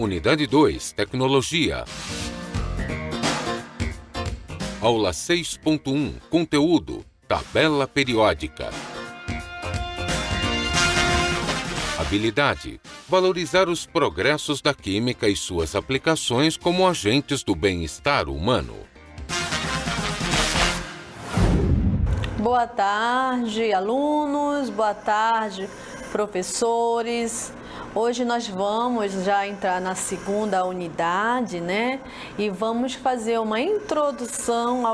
Unidade 2, Tecnologia. Aula 6.1, Conteúdo, Tabela Periódica. Habilidade: valorizar os progressos da química e suas aplicações como agentes do bem-estar humano. Boa tarde, alunos. Boa tarde, professores. Hoje nós vamos já entrar na segunda unidade, né? E vamos fazer uma introdução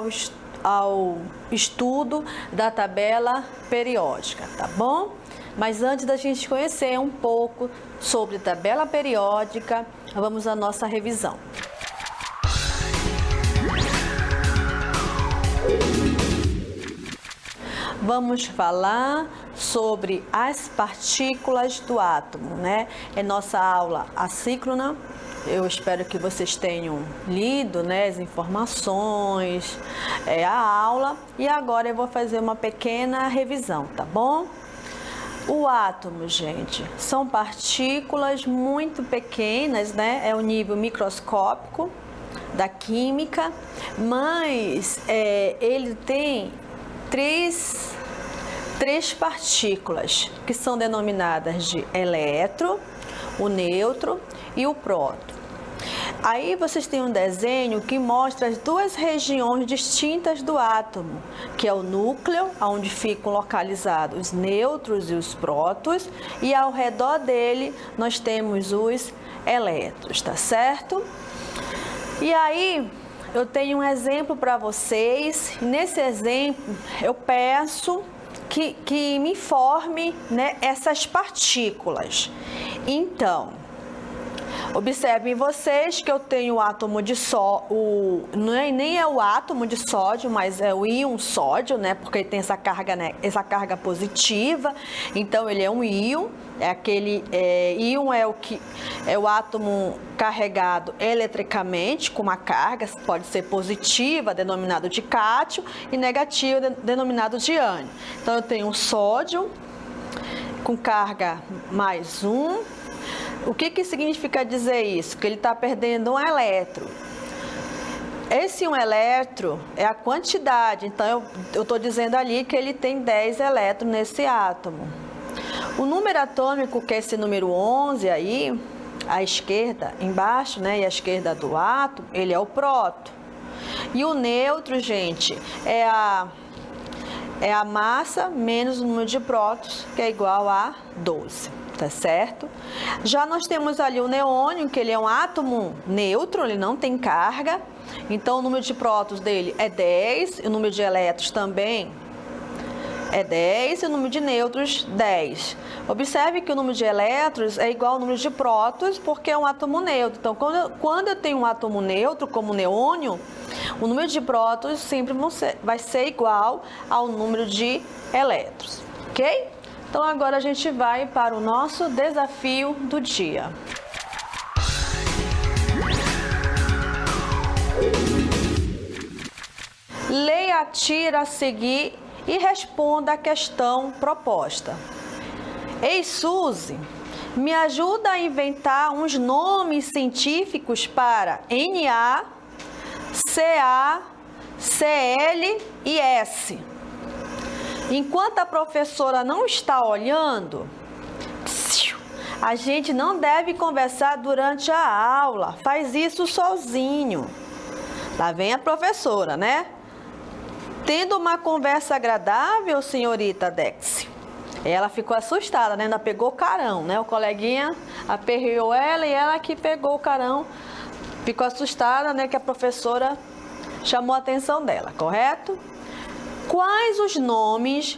ao estudo da tabela periódica, tá bom? Mas antes da gente conhecer um pouco sobre tabela periódica, vamos à nossa revisão. Vamos falar sobre as partículas do átomo, né? É nossa aula assíncrona. Eu espero que vocês tenham lido, né, as informações, a aula. E agora eu vou fazer uma pequena revisão, tá bom? O átomo, gente, são partículas muito pequenas, né? É o nível microscópico da química, mas ele tem três partículas que são denominadas de elétron, o nêutron e o próton. Aí vocês têm um desenho que mostra as duas regiões distintas do átomo, que é o núcleo, onde ficam localizados os nêutrons e os prótons, e ao redor dele nós temos os elétrons, tá certo? E aí eu tenho um exemplo para vocês. Nesse exemplo eu peço que me informe, né, essas partículas. Então, observem vocês que eu tenho o átomo de sódio, nem é o átomo de sódio, mas é o íon sódio, né? Porque ele tem essa carga, né? Essa carga positiva. Então ele é um íon. Íon é o átomo carregado eletricamente com uma carga, pode ser positiva, denominado de cátion, e negativa, denominado de ânion. Então eu tenho o sódio com carga mais 1. O que significa dizer isso? Que ele está perdendo um elétron. Esse um elétron é a quantidade, então eu estou dizendo ali que ele tem 10 elétrons nesse átomo. O número atômico, que é esse número 11 aí, à esquerda, embaixo, né, e à esquerda do átomo, ele é o próton. E o nêutron, gente, é a massa menos o número de prótons, que é igual a 12. Tá certo? Já nós temos ali o neônio, que ele é um átomo neutro, ele não tem carga. Então o número de prótons dele é 10, o número de elétrons também é 10 e o número de nêutrons 10. Observe que o número de elétrons é igual ao número de prótons, porque é um átomo neutro. Então quando eu tenho um átomo neutro, como o neônio, o número de prótons sempre vai ser igual ao número de elétrons, ok? Então agora a gente vai para o nosso desafio do dia. Leia a tira a seguir e responda a questão proposta. Ei, Suzy, me ajuda a inventar uns nomes científicos para Na, Ca, Cl e S. Enquanto a professora não está olhando, a gente não deve conversar durante a aula. Faz isso sozinho. Lá vem a professora, né? Tendo uma conversa agradável, senhorita Dexy. Ela ficou assustada, né? Ainda pegou o carão, né? O coleguinha aperreou ela e ela que pegou o carão. Ficou assustada, né? Que a professora chamou a atenção dela, correto? Quais os nomes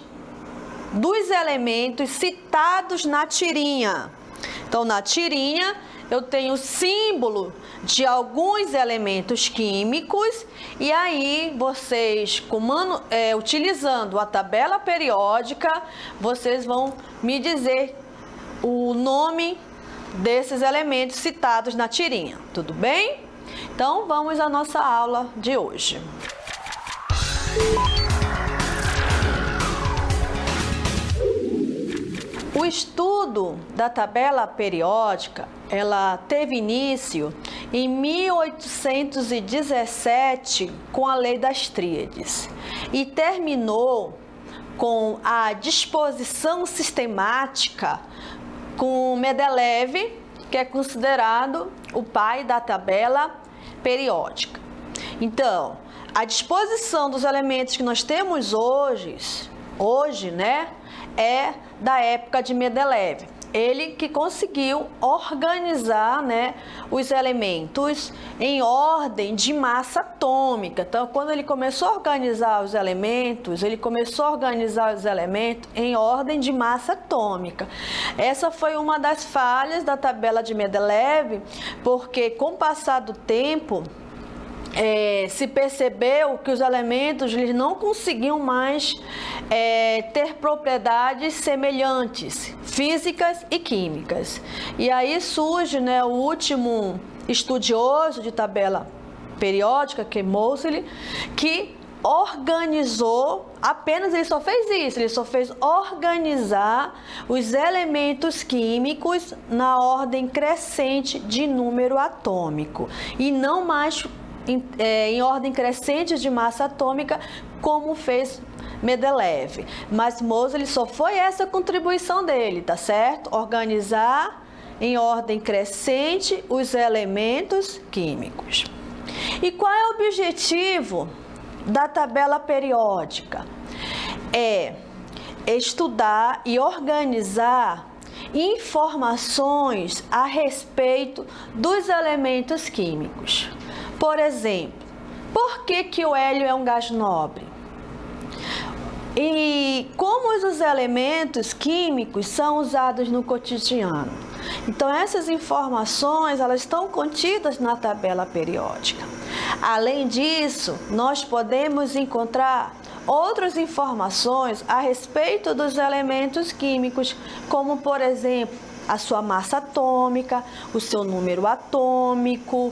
dos elementos citados na tirinha? Então, na tirinha, eu tenho o símbolo de alguns elementos químicos e aí vocês, utilizando a tabela periódica, vocês vão me dizer o nome desses elementos citados na tirinha, tudo bem? Então, vamos à nossa aula de hoje. O estudo estudo da tabela periódica, ela teve início em 1817 com a Lei das Tríades e terminou com a disposição sistemática com Mendeleev, que é considerado o pai da tabela periódica. Então, a disposição dos elementos que nós temos hoje, né, é da época de Mendeleev. Ele que conseguiu organizar, né, os elementos em ordem de massa atômica. Então, quando ele começou a organizar os elementos, em ordem de massa atômica. Essa foi uma das falhas da tabela de Mendeleev, porque com o passar do tempo, se percebeu que os elementos eles não conseguiam mais ter propriedades semelhantes, físicas e químicas. E aí surge, né, o último estudioso de tabela periódica, que é Moseley, que organizou, ele só fez organizar os elementos químicos na ordem crescente de número atômico e não mais em ordem crescente de massa atômica, como fez Mendeleev. Mas Moseley só foi essa a contribuição dele, tá certo? Organizar em ordem crescente os elementos químicos. E qual é o objetivo da tabela periódica? É estudar e organizar informações a respeito dos elementos químicos. Por exemplo, por que o hélio é um gás nobre? E como os elementos químicos são usados no cotidiano? Então, essas informações elas estão contidas na tabela periódica. Além disso, nós podemos encontrar outras informações a respeito dos elementos químicos, como, por exemplo, a sua massa atômica, o seu número atômico,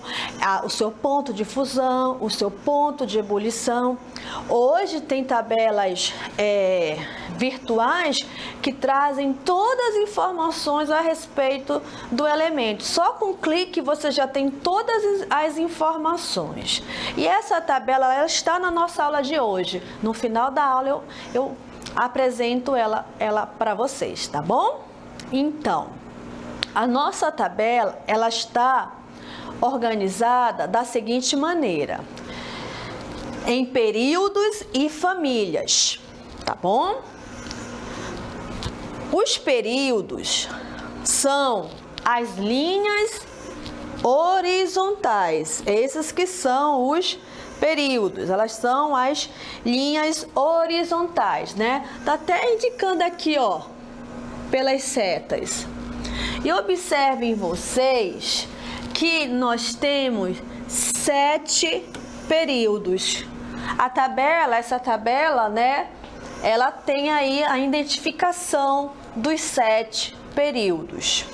o seu ponto de fusão, o seu ponto de ebulição. Hoje tem tabelas virtuais que trazem todas as informações a respeito do elemento. Só com um clique você já tem todas as informações. E essa tabela ela está na nossa aula de hoje. No final da aula eu apresento ela para vocês, tá bom? Então, a nossa tabela, ela está organizada da seguinte maneira: em períodos e famílias, tá bom? Os períodos são as linhas horizontais, esses que são os períodos, elas são as linhas horizontais, né? Tá até indicando aqui, ó, pelas setas. E observem vocês que nós temos 7 períodos. Essa tabela, né, ela tem aí a identificação dos 7 períodos.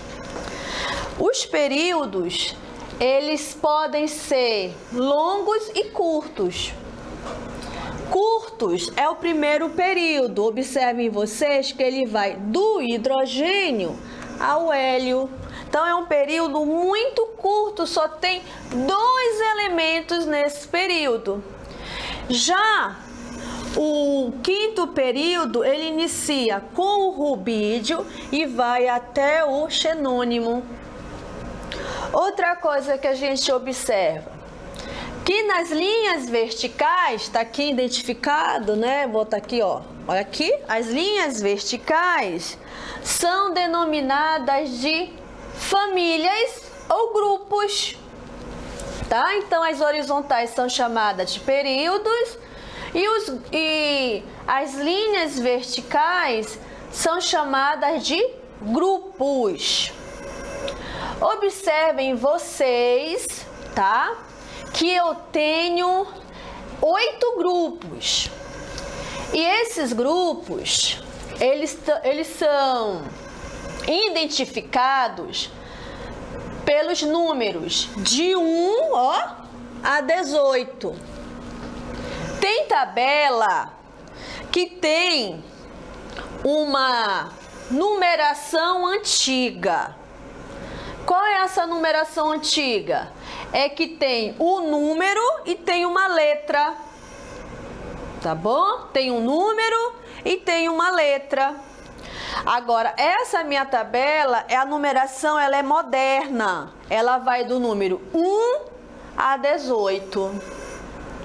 Os períodos, eles podem ser longos e curtos. Curtos é o primeiro período. Observem vocês que ele vai do hidrogênio ao hélio. Então é um período muito curto, só tem 2 elementos nesse período. Já o quinto período, ele inicia com o rubídio e vai até o xenônimo. Outra coisa que a gente observa, que nas linhas verticais, está aqui identificado, né? Vou botar aqui, ó. Olha aqui, as linhas verticais são denominadas de famílias ou grupos, tá? Então, as horizontais são chamadas de períodos e as linhas verticais são chamadas de grupos. Observem vocês, tá? Que eu tenho 8 grupos. E esses grupos, eles são identificados pelos números de 1, ó, a 18. Tem tabela que tem uma numeração antiga. Qual é essa numeração antiga? É que tem o número e tem uma letra. Tá bom? Tem um número e tem uma letra. Agora, essa minha tabela, a numeração ela é moderna. Ela vai do número 1 a 18.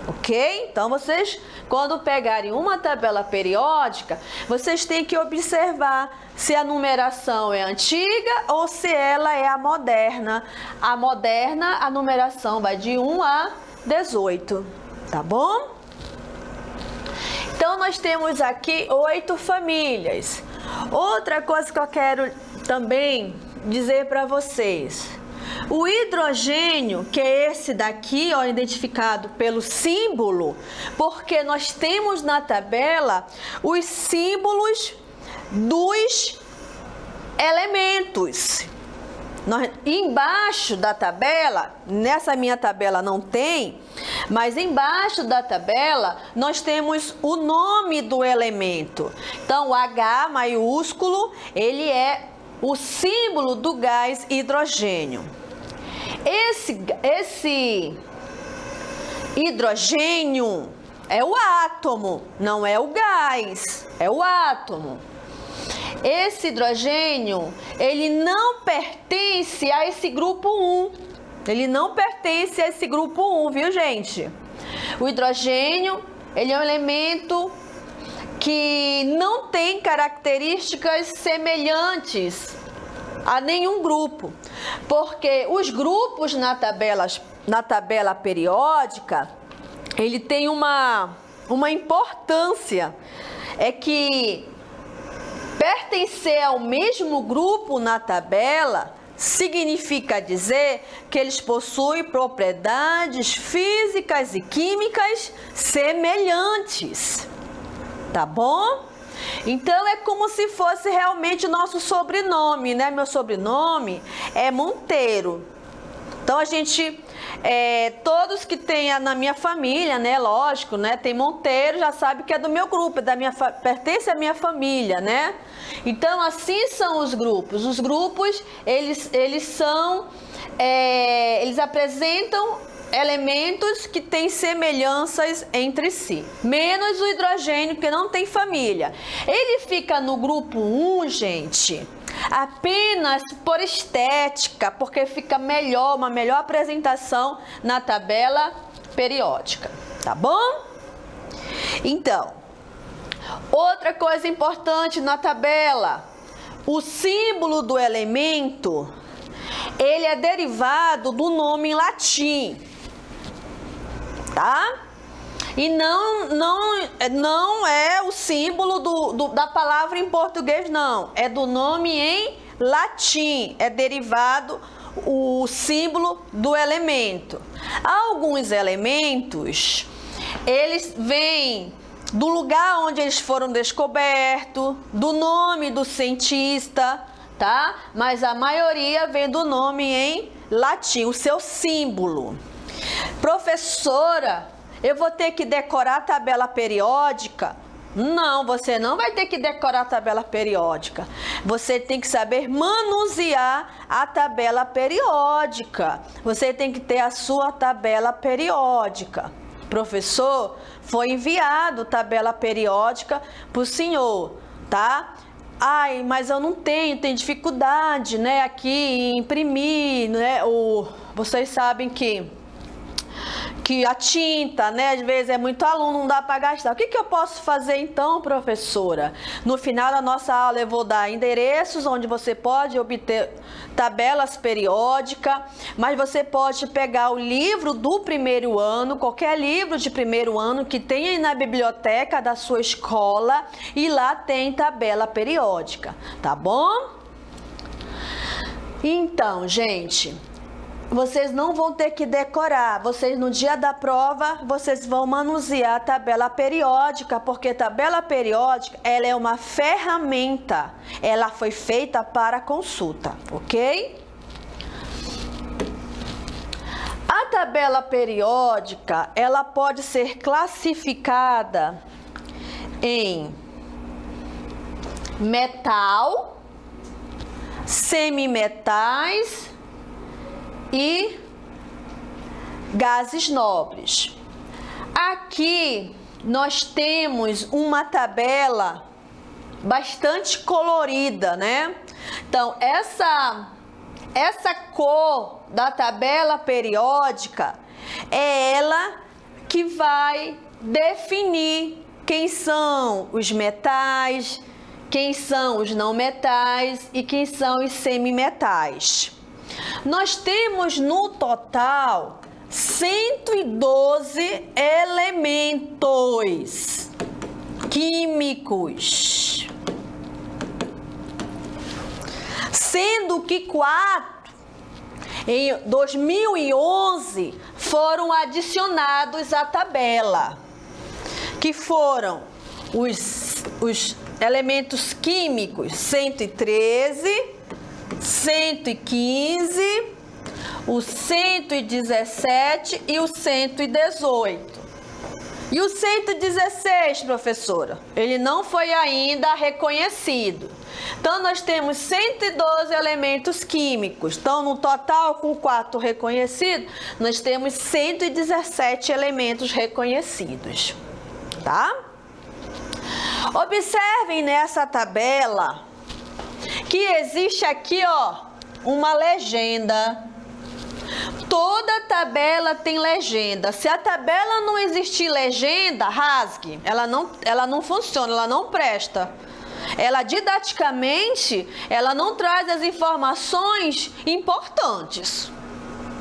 Ok? Então, vocês, quando pegarem uma tabela periódica, vocês têm que observar se a numeração é antiga ou se ela é a moderna. A moderna, a numeração vai de 1 a 18. Tá bom? Então, nós temos aqui 8 famílias. Outra coisa que eu quero também dizer para vocês. O hidrogênio, que é esse daqui, ó, identificado pelo símbolo, porque nós temos na tabela os símbolos dos elementos. Embaixo da tabela, nessa minha tabela não tem, mas embaixo da tabela nós temos o nome do elemento. Então, o H maiúsculo, ele é o símbolo do gás hidrogênio. Esse hidrogênio é o átomo, não é o gás, é o átomo. Esse hidrogênio, ele não pertence a esse grupo 1. Ele não pertence a esse grupo 1, viu, gente? O hidrogênio, ele é um elemento que não tem características semelhantes a nenhum grupo, porque os grupos na tabela periódica, ele tem uma importância, é que pertencer ao mesmo grupo na tabela significa dizer que eles possuem propriedades físicas e químicas semelhantes, tá bom? Então, é como se fosse realmente nosso sobrenome, né? Meu sobrenome é Monteiro. Então, a gente, todos que tem na minha família, né? Lógico, né? Tem Monteiro, já sabe que é do meu grupo, pertence à minha família, né? Então, assim são os grupos. Os grupos, eles apresentam elementos que têm semelhanças entre si, menos o hidrogênio, que não tem família. Ele fica no grupo 1, gente, apenas por estética, porque fica melhor, uma melhor apresentação na tabela periódica, tá bom? Então, outra coisa importante na tabela, o símbolo do elemento, ele é derivado do nome em latim. Tá? E não é o símbolo da palavra em português, não. É do nome em latim. É derivado o símbolo do elemento. Alguns elementos, eles vêm do lugar onde eles foram descobertos, do nome do cientista, tá? Mas a maioria vem do nome em latim, o seu símbolo. Professora, eu vou ter que decorar a tabela periódica? Não, você não vai ter que decorar a tabela periódica. Você tem que saber manusear a tabela periódica. Você tem que ter a sua tabela periódica. Professor, foi enviado tabela periódica para o senhor, tá? Ai, mas eu não tenho dificuldade, né, aqui em imprimir, né? Vocês sabem que a tinta, né, às vezes é muito aluno, não dá para gastar. O que eu posso fazer então, professora? No final da nossa aula eu vou dar endereços onde você pode obter tabelas periódicas, mas você pode pegar o livro do primeiro ano, qualquer livro de primeiro ano que tenha aí na biblioteca da sua escola, e lá tem tabela periódica, tá bom? Então, gente, vocês não vão ter que decorar, vocês no dia da prova, vocês vão manusear a tabela periódica, porque tabela periódica, ela é uma ferramenta, ela foi feita para consulta, ok? A tabela periódica, ela pode ser classificada em metal, semimetais e gases nobres. Aqui nós temos uma tabela bastante colorida, né? Então, essa cor da tabela periódica é ela que vai definir quem são os metais, quem são os não metais e quem são os semimetais. Nós temos no total 112 elementos químicos, sendo que 4 em 2011 foram adicionados à tabela, que foram os elementos químicos 113, 115, o 117 e o 118. E o 116, professora, ele não foi ainda reconhecido. Então, nós temos 112 elementos químicos. Então, no total, com 4 reconhecidos, nós temos 117 elementos reconhecidos, tá? Observem nessa tabela que existe aqui, ó, uma legenda. Toda tabela tem legenda. Se a tabela não existir legenda, rasgue. Ela não funciona, ela não presta. Ela didaticamente, ela não traz as informações importantes.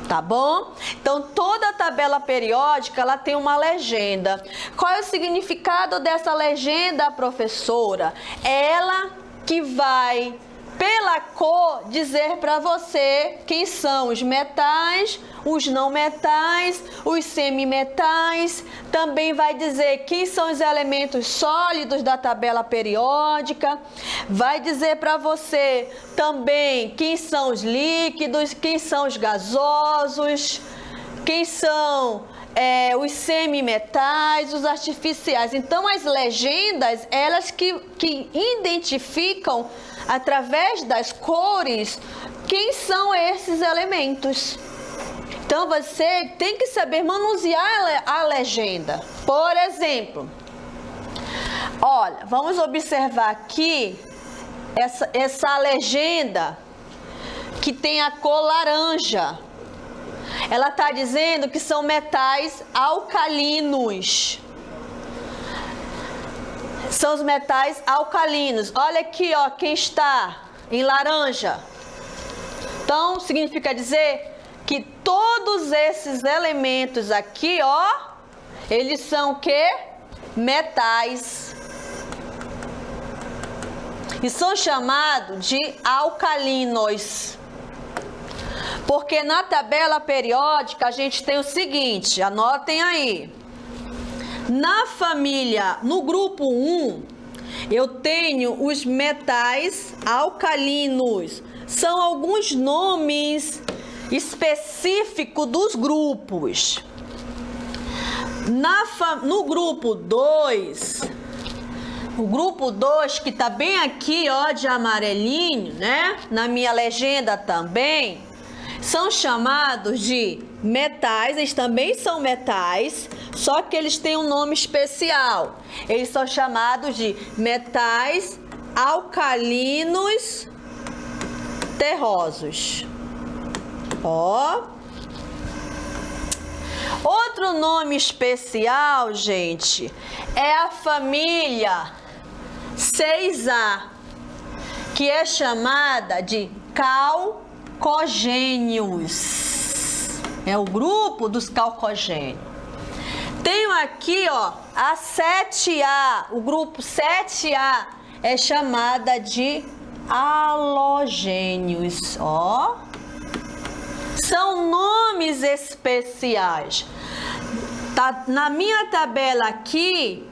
Tá bom? Então, toda tabela periódica, ela tem uma legenda. Qual é o significado dessa legenda, professora? Ela que vai, pela cor, dizer para você quem são os metais, os não metais, os semimetais. Também vai dizer quem são os elementos sólidos da tabela periódica. Vai dizer para você também quem são os líquidos, quem são os gasosos, quem são os semimetais, os artificiais. Então, as legendas, elas que identificam através das cores quem são esses elementos. Então, você tem que saber manusear a legenda. Por exemplo, olha, vamos observar aqui essa legenda que tem a cor laranja. Ela está dizendo que são metais alcalinos. São os metais alcalinos. Olha aqui, ó, quem está em laranja. Então, significa dizer que todos esses elementos aqui, ó, eles são o quê? Metais. E são chamados de alcalinos. Porque na tabela periódica a gente tem o seguinte, anotem aí. Na família, no grupo 1, eu tenho os metais alcalinos. São alguns nomes específicos dos grupos. No grupo 2, o grupo 2, que está bem aqui, ó, de amarelinho, né? Na minha legenda também, são chamados de metais. Eles também são metais, só que eles têm um nome especial. Eles são chamados de metais alcalinos terrosos. Ó. Outro nome especial, gente, é a família 6A, que é chamada de calcogênios. É o grupo dos calcogênios. Tenho aqui, ó, a 7A, o grupo 7A é chamada de halogênios, ó. São nomes especiais. Tá na minha tabela aqui,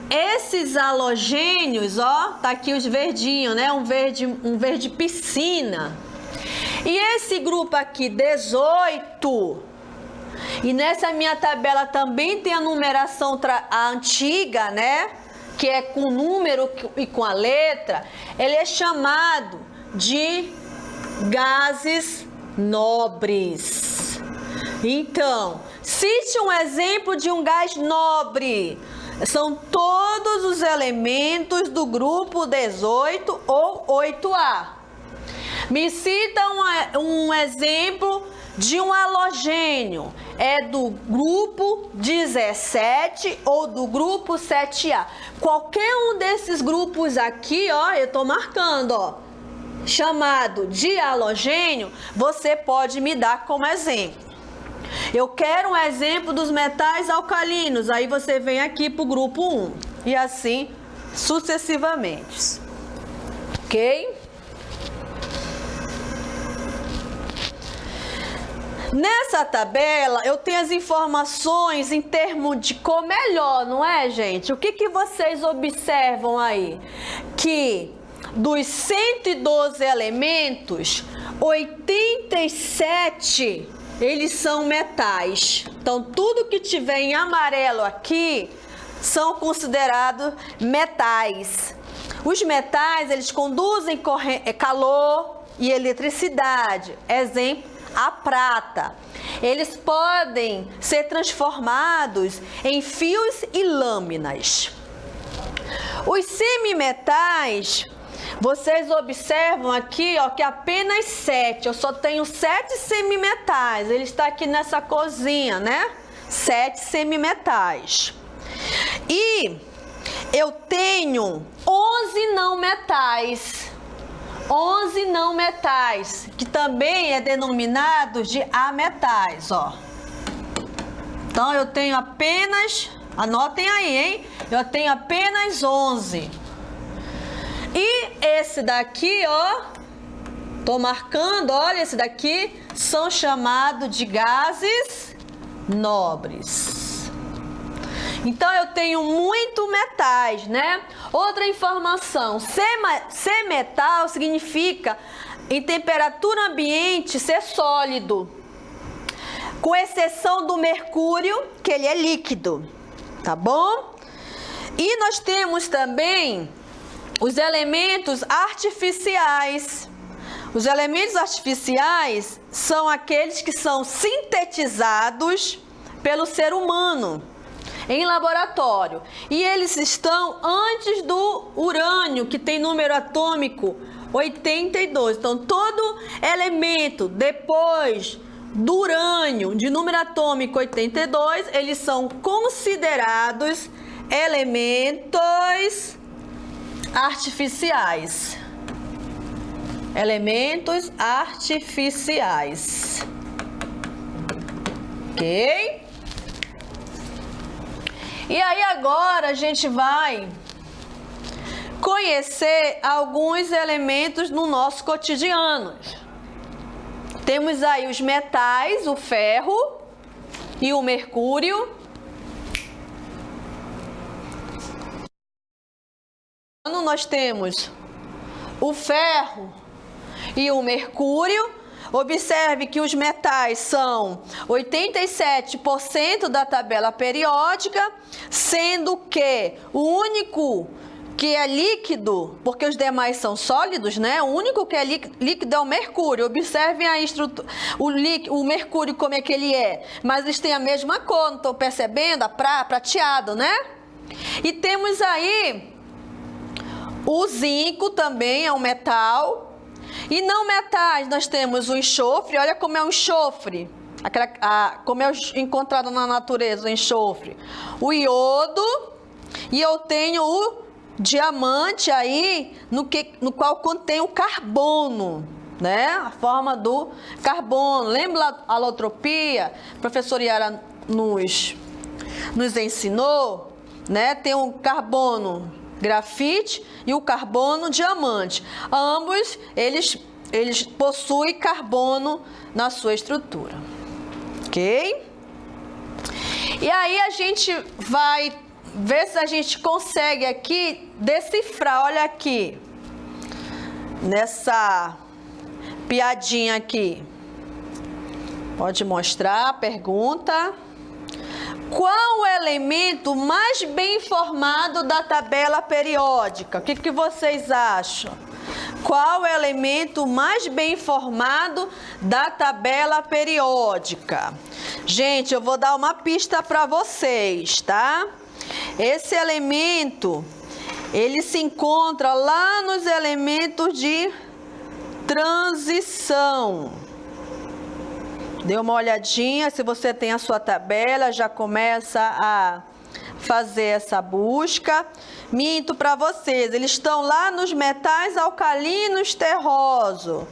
esses halogênios, ó, tá aqui os verdinhos, né? Um verde piscina. E esse grupo aqui, 18, e nessa minha tabela também tem a numeração antiga, né? Que é com o número e com a letra. Ele é chamado de gases nobres. Então, cite um exemplo de um gás nobre. São todos os elementos do grupo 18 ou 8A. Me cita um exemplo de um halogênio. É do grupo 17 ou do grupo 7A. Qualquer um desses grupos aqui, ó, eu tô marcando, ó, chamado de halogênio, você pode me dar como exemplo. Eu quero um exemplo dos metais alcalinos, aí você vem aqui para o grupo 1 e assim sucessivamente. Ok? Nessa tabela eu tenho as informações em termos de cor melhor, não é, gente? O que vocês observam aí? Que dos 112 elementos, 87 eles são metais. Então, tudo que tiver em amarelo aqui são considerados metais. Os metais, eles conduzem calor e eletricidade. Exemplo, a prata. Eles podem ser transformados em fios e lâminas. Os semimetais, vocês observam aqui, ó, que apenas 7. Eu só tenho 7 semimetais. Ele está aqui nessa corzinha, né? 7 semimetais. E eu tenho 11 não metais. 11 não metais, que também é denominado de ametais, ó. Então eu tenho apenas, anotem aí, hein? Eu tenho apenas 11. E esse daqui, ó, tô marcando, olha, esse daqui são chamados de gases nobres. Então, eu tenho muito metais, né? Outra informação, ser metal significa, em temperatura ambiente, ser sólido. Com exceção do mercúrio, que ele é líquido, tá bom? E nós temos também os elementos artificiais. Os elementos artificiais são aqueles que são sintetizados pelo ser humano em laboratório. E eles estão antes do urânio, que tem número atômico 82. Então, todo elemento depois do urânio de número atômico 82, eles são considerados elementos artificiais. Elementos artificiais. Ok? E aí agora a gente vai conhecer alguns elementos no nosso cotidiano. Temos aí os metais, o ferro e o mercúrio. Nós temos o ferro e o mercúrio. Observe que os metais são 87% da tabela periódica, sendo que o único que é líquido, porque os demais são sólidos, né? O único que é líquido é o mercúrio. Observem a estrutura, o mercúrio como é que ele é, mas eles têm a mesma cor, não estão percebendo? Prateado, né? E temos aí o zinco, também é um metal. E não metais, nós temos o enxofre. Olha como é o enxofre, como é encontrado na natureza o enxofre. O iodo, e eu tenho o diamante aí, no qual contém o carbono, né? A forma do carbono. Lembra a alotropia? A professora Yara nos ensinou, né? Tem o carbono grafite e o carbono diamante. Ambos, eles possuem carbono na sua estrutura. Ok? E aí a gente vai ver se a gente consegue aqui decifrar. Olha aqui, nessa piadinha aqui. Pode mostrar a pergunta. Qual o elemento mais bem formado da tabela periódica? O que vocês acham? Qual o elemento mais bem formado da tabela periódica? Gente, eu vou dar uma pista para vocês, tá? Esse elemento, ele se encontra lá nos elementos de transição. Dê uma olhadinha, se você tem a sua tabela, já começa a fazer essa busca. Minto para vocês, eles estão lá nos metais alcalinos terrosos.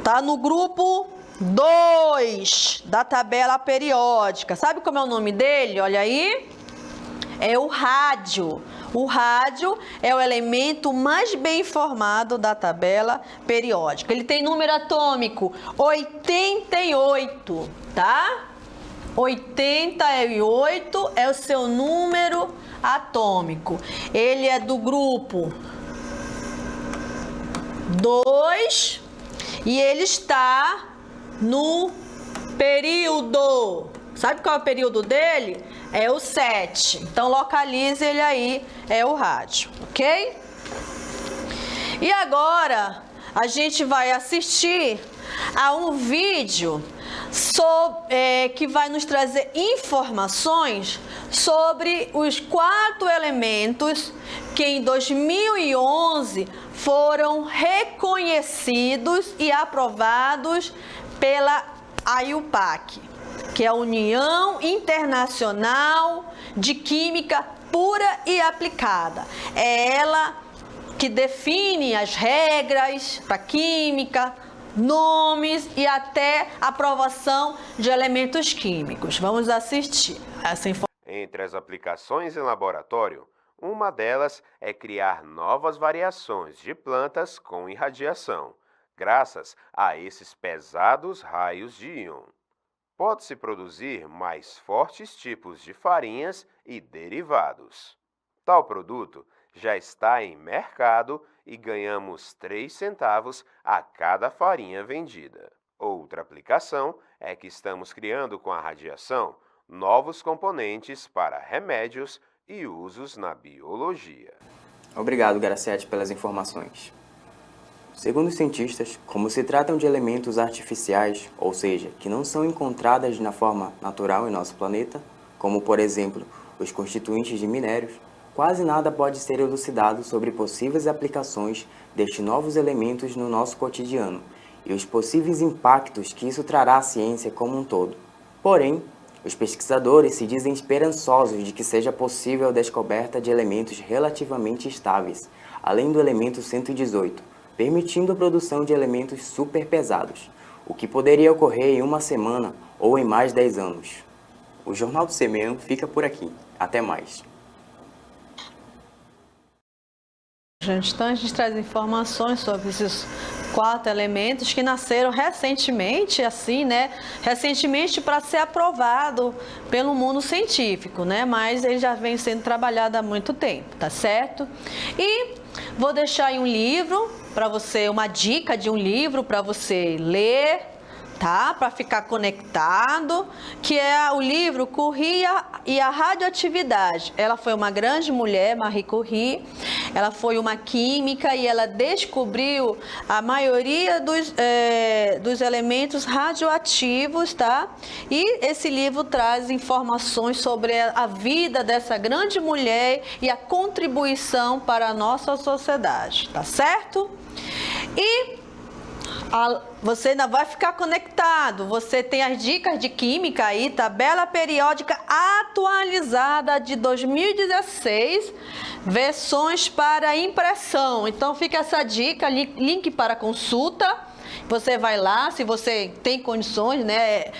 Tá no grupo 2 da tabela periódica. Sabe como é o nome dele? Olha aí. É o rádio. O rádio é o elemento mais bem formado da tabela periódica. Ele tem número atômico 88, tá? 88 é o seu número atômico. Ele é do grupo 2 e ele está no período. Sabe qual é o período dele? É o 7. Então, localize ele aí, é o rádio, ok? E agora, a gente vai assistir a um vídeo que vai nos trazer informações sobre os 4 elementos que em 2011 foram reconhecidos e aprovados pela AIUPAC, que é a União Internacional de Química Pura e Aplicada. É ela que define as regras para química, nomes e até aprovação de elementos químicos. Vamos assistir essa informação. Entre as aplicações em laboratório, uma delas é criar novas variações de plantas com irradiação, graças a esses pesados raios de íon. Pode-se produzir mais fortes tipos de farinhas e derivados. Tal produto já está em mercado e ganhamos 3 centavos a cada farinha vendida. Outra aplicação é que estamos criando com a radiação novos componentes para remédios e usos na biologia. Obrigado, Graciete, pelas informações. Segundo os cientistas, como se tratam de elementos artificiais, ou seja, que não são encontradas na forma natural em nosso planeta, como, por exemplo, os constituintes de minérios, quase nada pode ser elucidado sobre possíveis aplicações destes novos elementos no nosso cotidiano e os possíveis impactos que isso trará à ciência como um todo. Porém, os pesquisadores se dizem esperançosos de que seja possível a descoberta de elementos relativamente estáveis, além do elemento 118, permitindo a produção de elementos superpesados, o que poderia ocorrer em uma semana ou em mais 10 anos. O Jornal do CMEAN fica por aqui. Até mais. Então, a gente traz informações sobre esses 4 elementos que nasceram recentemente, assim, né? Recentemente para ser aprovado pelo mundo científico, né? Mas ele já vem sendo trabalhado há muito tempo, tá certo? E vou deixar aí um livro para você, uma dica de um livro para você ler, tá? Para ficar conectado, que é o livro Curie e a Radioatividade. Ela foi uma grande mulher, Marie Curie. Ela foi uma química e ela descobriu a maioria dos elementos radioativos, tá? E esse livro traz informações sobre a vida dessa grande mulher e a contribuição para a nossa sociedade, tá certo? E você ainda vai ficar conectado, você tem as dicas de química aí, tabela periódica atualizada de 2016, versões para impressão. Então fica essa dica, link para consulta. Você vai lá, se você tem condições, né,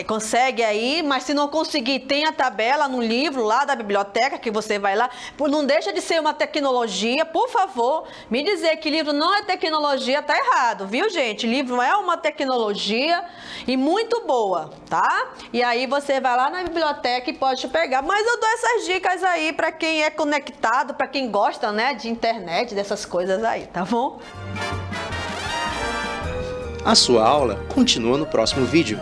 consegue aí, mas se não conseguir, tem a tabela no livro lá da biblioteca que você vai lá. Não deixa de ser uma tecnologia, por favor, me dizer que livro não é tecnologia, tá errado, viu, gente? Livro é uma tecnologia e muito boa, tá? E aí você vai lá na biblioteca e pode pegar, mas eu dou essas dicas aí para quem é conectado, para quem gosta, né, de internet, dessas coisas aí, tá bom? A sua aula continua no próximo vídeo.